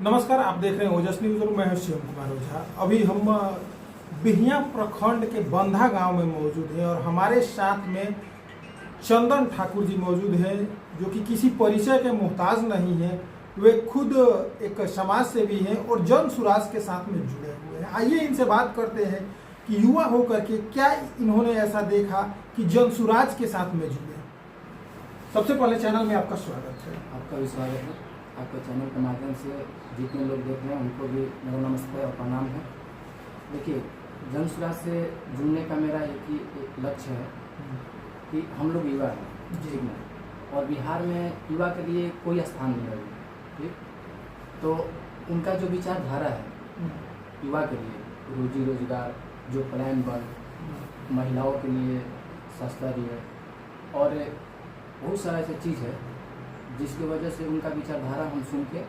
नमस्कार, आप देख रहे हैं ओजस न्यूज और मैं हूं शिवम कुमार ओझा। अभी हम बिहिया प्रखंड के बंधा गांव में मौजूद हैं और हमारे साथ में चंदन ठाकुर जी मौजूद हैं, जो कि किसी परिचय के मोहताज नहीं है। वे खुद एक समाज सेवी हैं और जन सुराज के साथ में जुड़े हुए हैं। आइए इनसे बात करते हैं कि युवा होकर के क्या इन्होंने ऐसा देखा कि जन सुराज के साथ में जुड़े। सबसे पहले चैनल में आपका स्वागत है। आपका भी स्वागत है। आपके चैनल के माध्यम से जितने लोग देख रहे हैं उनको भी मेरा नमस्कार और प्रणाम है। देखिए, जन सुराज से जुड़ने का मेरा एक ही लक्ष्य है कि हम लोग युवा हैं, ठीक है, और बिहार में युवा के लिए कोई स्थान नहीं है, ठीक। तो उनका जो विचारधारा है युवा के लिए, रोजी रोजगार, जो प्लान बन, महिलाओं के लिए सस्ता दिए और बहुत सारा ऐसा चीज़ है जिसकी वजह से उनका विचारधारा हम सुन के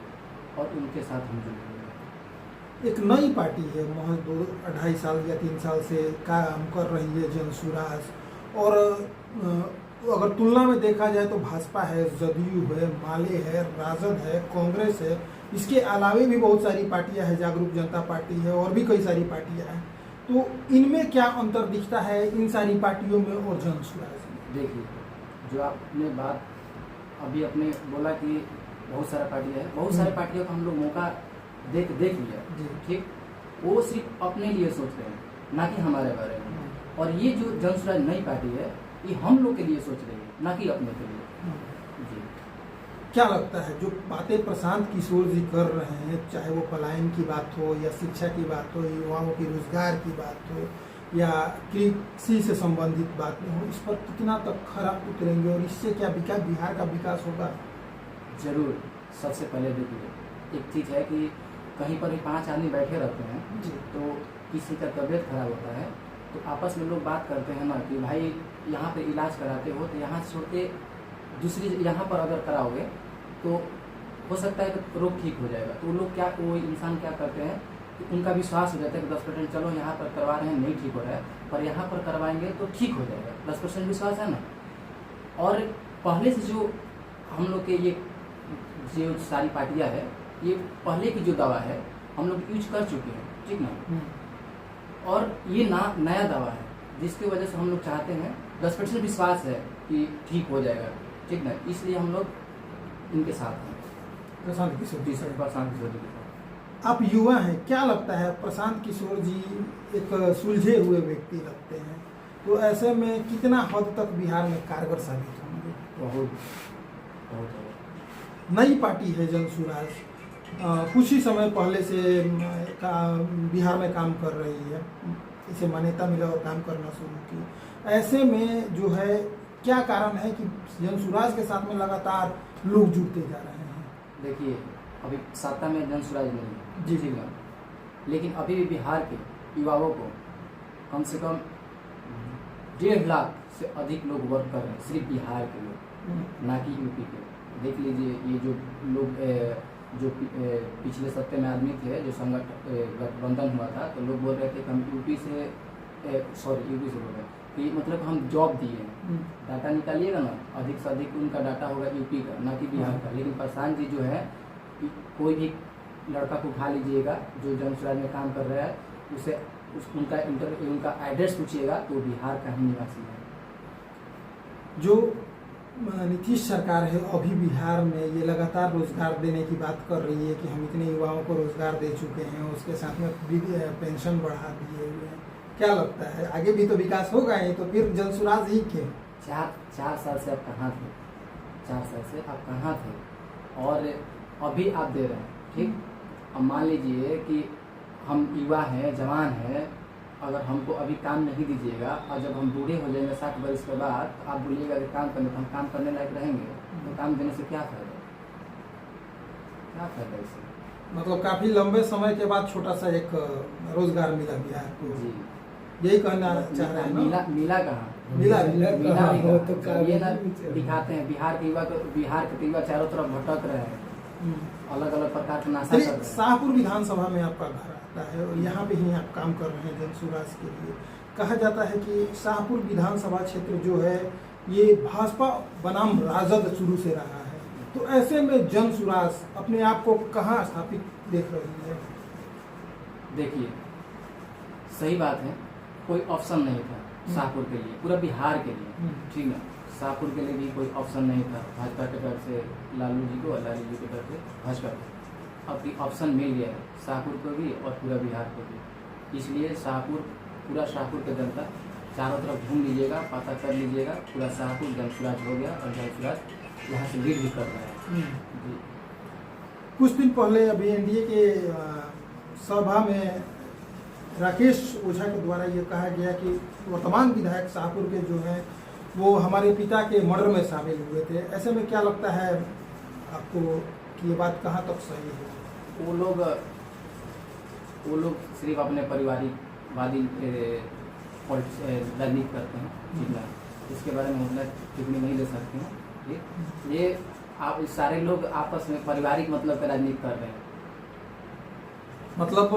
और उनके साथ हम जुड़े। एक नई पार्टी है, महज 2-2.5 साल या 3 साल से काम कर रही है जन सुराज। और अगर तुलना में देखा जाए तो भाजपा है, जदयू है, माले है, राजद है, कांग्रेस है, इसके अलावे भी बहुत सारी पार्टियां हैं, जागरूक जनता पार्टी है और भी कई सारी पार्टियां हैं। तो इनमें क्या अंतर दिखता है इन सारी पार्टियों में और जन सुराज में? देखिए, जो आपने बात अभी अपने बोला कि बहुत सारा पार्टियां है, बहुत सारे पार्टियों का हम लोग मौका देख लिया, ठीक। वो सिर्फ अपने लिए सोच रहे हैं, ना कि हमारे बारे में। और ये जो जन सुराज नई पार्टी है, ये हम लोग के लिए सोच रही है, ना कि अपने के लिए। जी, क्या लगता है जो बातें प्रशांत किशोर जी कर रहे हैं, चाहे वो पलायन की बात हो या शिक्षा की बात हो, युवाओं की रोजगार की बात हो या कृषि से संबंधित बातें हो, इस पर कितना तक खरा उतरेंगे और इससे क्या बिहार का विकास होगा? जरूर। सबसे पहले देखिए, एक चीज़ है कि कहीं पर भी 5 आदमी बैठे रहते हैं तो किसी का तबीयत खराब होता है तो आपस में लोग बात करते हैं ना कि भाई यहाँ पे इलाज कराते हो तो यहाँ छोड़ के दूसरी यहाँ पर अगर कराओगे तो हो सकता है कि रोग ठीक हो जाएगा। तो वो इंसान क्या करते हैं कि उनका विश्वास हो जाता है कि 10% चलो यहाँ पर करवा रहे हैं, नहीं ठीक हो रहा है, पर यहाँ पर करवाएंगे तो ठीक हो जाएगा। 10% विश्वास है ना। और पहले से जो हम लोग के ये जो सारी पार्टियां है, ये पहले की जो दवा है हम लोग यूज कर चुके हैं, ठीक ना। और ये नया दवा है जिसकी वजह से हम लोग चाहते हैं, 10% विश्वास है कि ठीक हो जाएगा, ठीक ना। इसलिए हम लोग इनके साथ हैं, प्रशांत किशोर जी। प्रशांत किशोर जी। आप युवा हैं, क्या लगता है प्रशांत किशोर जी एक सुलझे हुए व्यक्ति लगते हैं, तो ऐसे में कितना हद तक बिहार में कारगर साबित होंगे? बहुत नई पार्टी है जन सुराज, कुछ ही समय पहले से बिहार में काम कर रही है, इसे मान्यता मिला और काम करना शुरू की। ऐसे में जो है क्या कारण है कि जन सुराज के साथ में लगातार लोग जुड़ते जा रहे हैं? देखिए, अभी सत्ता में जन सुराज नहीं है, जी ठीक है, लेकिन अभी भी बिहार के युवाओं को कम से कम 1.5 लाख से अधिक लोग वर्क कर रहे हैं, सिर्फ बिहार के लोग, ना कि यूपी के। देख लीजिए, ये जो लोग जो पिछले सप्ते में आदमी थे, जो गठबंधन हुआ था, तो लोग बोल रहे थे कि हम यूपी से बोल रहे कि मतलब हम जॉब दिए। डाटा निकालिएगा ना, अधिक से अधिक उनका डाटा होगा यूपी का, ना कि बिहार का। लेकिन प्रशांत जी जो है, कोई भी लड़का को उठा लीजिएगा जो जन सुराज में काम कर रहा है, उसे उनका एड्रेस पूछिएगा तो बिहार का ही निवासी है। जो नीतीश सरकार है अभी बिहार में ये लगातार रोजगार देने की बात कर रही है कि हम इतने युवाओं को रोजगार दे चुके हैं, उसके साथ में पेंशन बढ़ा दिए हुए हैं। क्या लगता है आगे भी तो विकास होगा ही, तो फिर जन सुराज ही क्यों? 4 साल से आप कहाँ थे? 4 साल से आप कहाँ थे? और अभी आप दे रहे हैं, ठीक। अब मान लीजिए कि हम युवा हैं, जवान हैं, अगर हमको अभी काम नहीं दीजिएगा और जब हम बूढ़े हो जाएंगे 60 वर्ष के बाद, तो आप बोलिएगा कि काम करने, तो हम काम करने लायक रहेंगे, तो काम देने से क्या फायदा? क्या फायदा इससे? मतलब काफी लंबे समय के बाद छोटा सा एक रोजगार मिला बिहार को। जी, यही कहना चाह रहे हैं। मिला कहाँ? मिला तो ये ना दिखाते हैं बिहार के युवा चारों तरफ भटक रहे हैं, अलग अलग प्रकार के नाशा कर रहे हैं। शाहपुर विधानसभा में आपका घर आता है और यहाँ पे ही आप काम कर रहे हैं जन सुराज के लिए। कहा जाता है कि शाहपुर विधानसभा क्षेत्र जो है ये भाजपा बनाम राजद शुरू से रहा है, तो ऐसे में जन सुराज अपने आप को कहाँ स्थापित देख रही है? देखिए, सही बात है, कोई ऑप्शन नहीं था शाहपुर के लिए, पूरा बिहार के लिए, ठीक ना। शाहपुर के लिए भी कोई ऑप्शन नहीं था भाजपा के तरफ से लालू जी को और लालू जी की तरफ से भाजपा को। अब ऑप्शन मिल गया है शाहपुर को भी और पूरा बिहार को भी, इसलिए शाहपुर, पूरा शाहपुर के जनता चारों तरफ घूम लीजिएगा, पता कर लीजिएगा, पूरा शाहपुर जनसुराज हो गया और जनसुराज यहाँ से लीड भी कर रहा है जी। कुछ दिन पहले अभी एनडीए के सभा में राकेश ओझा के द्वारा ये कहा गया कि वर्तमान विधायक शाहपुर के जो हैं वो हमारे पिता के मर्डर में शामिल हुए थे। ऐसे में क्या लगता है आपको कि ये बात कहाँ तक सही है? वो लोग सिर्फ अपने पारिवारिकवादी राजनीति करते हैं, ठीक है। इसके बारे में मतलब टिप्पणी नहीं दे सकते हैं, ठीक। ये आप सारे लोग आपस में पारिवारिक मतलब का राजनीति कर रहे हैं। मतलब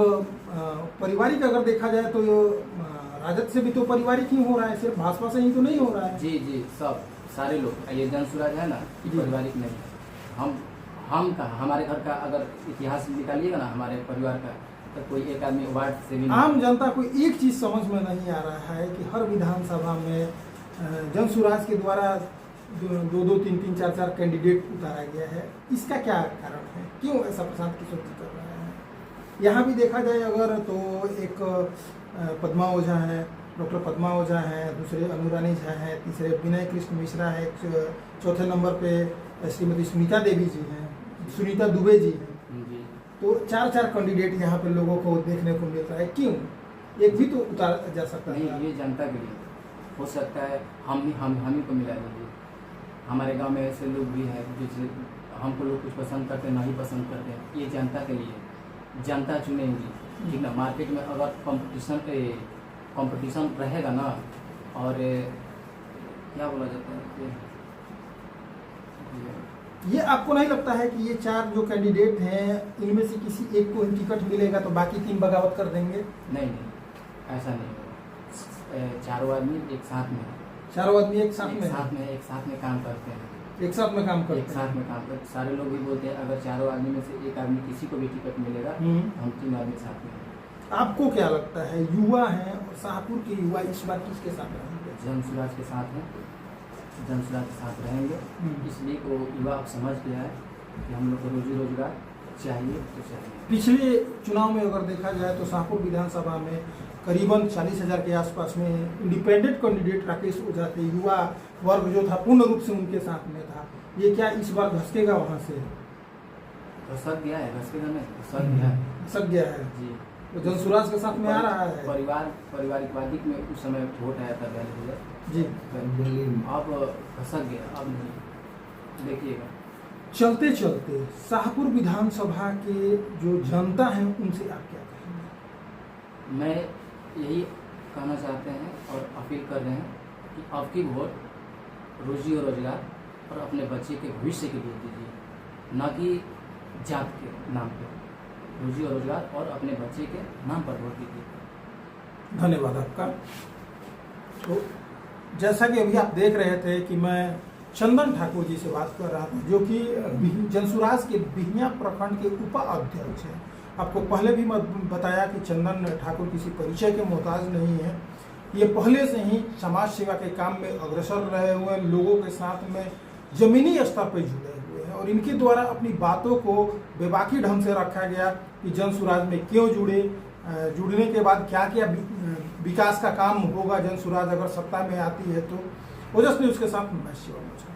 पारिवारिक अगर देखा जाए तो राजद से भी तो पारिवारिक ही हो रहा है, सिर्फ भाजपा से ही तो नहीं हो रहा है। जी जी, सब सारे लोग, ये जनसुराज है ना, ये पारिवारिक नहीं है। हम कहा, हमारे घर का अगर इतिहास निकालिएगा ना हमारे परिवार का, तो कोई एक आदमी वार्ड से भी आम जनता को एक चीज समझ में नहीं आ रहा है कि हर विधानसभा में जनसुराज के द्वारा 2-2, 3-3, 4-4 कैंडिडेट उतारा गया है। इसका क्या कारण है? क्यों ऐसा प्रशांत किशोर जी कर रहे हैं? यहाँ भी देखा जाए अगर तो एक पद्मा ओझा है, डॉक्टर पद्मा ओझा है, दूसरे अनुरानी झा हैं, तीसरे विनय कृष्ण मिश्रा है, चौथे नंबर पे श्रीमती सुनीता देवी जी हैं, सुनीता दुबे जी हैं। तो 4-4 कैंडिडेट यहाँ पे लोगों को देखने को मिल रहा है। क्यों? एक भी तो उतारा जा सकता है। नहीं, ये जनता के लिए हो सकता है, हम ही को मिला लीजिए। हमारे गांव में ऐसे लोग भी हैं जिसे हमको लोग कुछ पसंद करते हैं, नहीं पसंद करते हैं। ये जनता के लिए, जनता चुनेंगी, ठीक ना। मार्केट में अगर कंपटीशन रहेगा ना, और क्या बोला जाता है, ये आपको नहीं लगता है कि ये 4 जो कैंडिडेट हैं इनमें से किसी एक को टिकट मिलेगा तो बाकी 3 बगावत कर देंगे? नहीं, ऐसा नहीं होगा। चारों आदमी एक साथ में, चारों आदमी एक साथ में काम करते हैं, एक साथ में काम करते हैं। सारे लोग भी बोलते हैं अगर चारों आदमी में से एक आदमी किसी को भी टिकट मिलेगा तो हम 3 आदमी साथ में। आपको क्या लगता है, युवा हैं और शाहपुर के युवा इस बार किसके साथ रहेंगे? जनसुराज के साथ हैं, जनसुराज के साथ रहेंगे। इसलिए वो युवा अब समझ गया है कि हम लोग को रोजी रोजगार चाहिए तो चाहिए। पिछले चुनाव में अगर देखा जाए तो शाहपुर विधानसभा में करीबन 40,000 के आसपास में इंडिपेंडेंट कैंडिडेट राकेश ओझा थे। युवा वर्ग जो था पूर्ण रूप से उनके साथ में था। ये क्या इस बार घसकेगा वहाँ से? घसक गया है, घसकेगा नहीं, घसक गया है जी। तो जनसुराज के साथ में आ रहा है। पारिवारिकवादी में उस समय वोट आया था पहले जी, अब घसक गया, अब नहीं। देखिएगा, चलते चलते शाहपुर विधानसभा के जो जनता है उनसे आप क्या कहेंगे? मैं यही कहना चाहते हैं और अपील कर रहे हैं कि आपकी वोट रोजी और रोजगार और अपने बच्चे के भविष्य के लिए दीजिए, न कि जात के नाम पे। रोजी और रोजगार और अपने बच्चे के नाम पर वोट दीजिए। धन्यवाद आपका। तो जैसा कि अभी आप देख रहे थे कि मैं चंदन ठाकुर जी से बात कर रहा था, जो कि जनसुराज के बिहियां प्रखंड के उपाध्यक्ष हैं। आपको पहले भी मैं बताया कि चंदन ठाकुर किसी परिचय के मोहताज नहीं है। ये पहले से ही समाज सेवा के काम में अग्रसर रहे हुए, लोगों के साथ में जमीनी स्तर पर जुड़े हुए हैं और इनके द्वारा अपनी बातों को बेबाकी ढंग से रखा गया कि जनसुराज में क्यों जुड़ने के बाद क्या क्या विकास का काम होगा जनसुराज अगर सत्ता में आती है तो। ओजस न्यूज़ के साथ मैं शिवम ओझा।